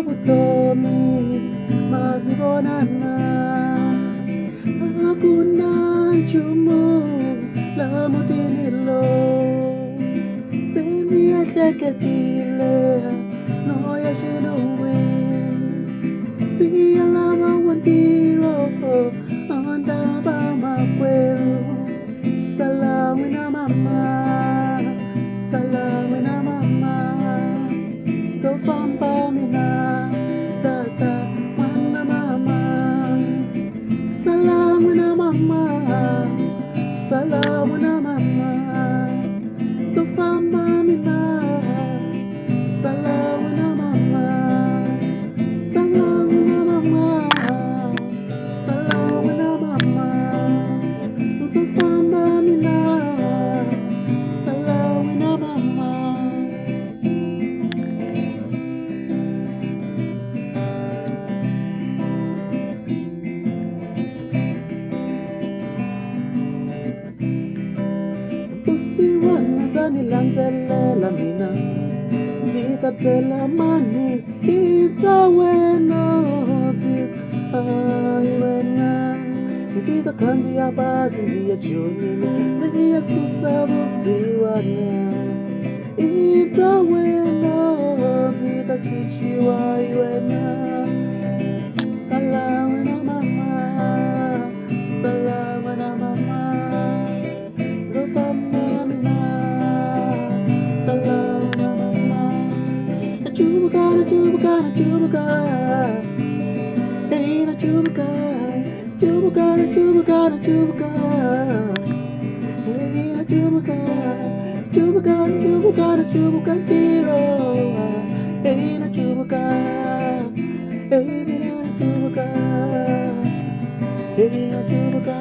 butomi mazibonana hakuna nchumu la mutinilo senzi yahleketile noya xilungwi tiya lava wantiro andava makweru salamu na mama salamu na mama zofamba mina tata mwana mama salamu na mama salamu na mama zofamba mina salamu na mama salamu na mama salamu na mama zofamba mina salamu na mama. Usiwana zanilandzelela mina ndzi ta byela mani i bya wena ai wena ndzi ta khandziya bazi ndzi ya jonini ndzi ya susa vusiwana i bya wena ndzi ta chichiwa i wena salamu na mama salamu na mama zofamba mina salamu na mama nachubuka nachubuka nachubuka hey nachubuka nachubuka nachubuka nachubuka hey nachubuka nachubuka nachubuka nachubuka tiro hey nachubuka hey nachubuka hey nachubuka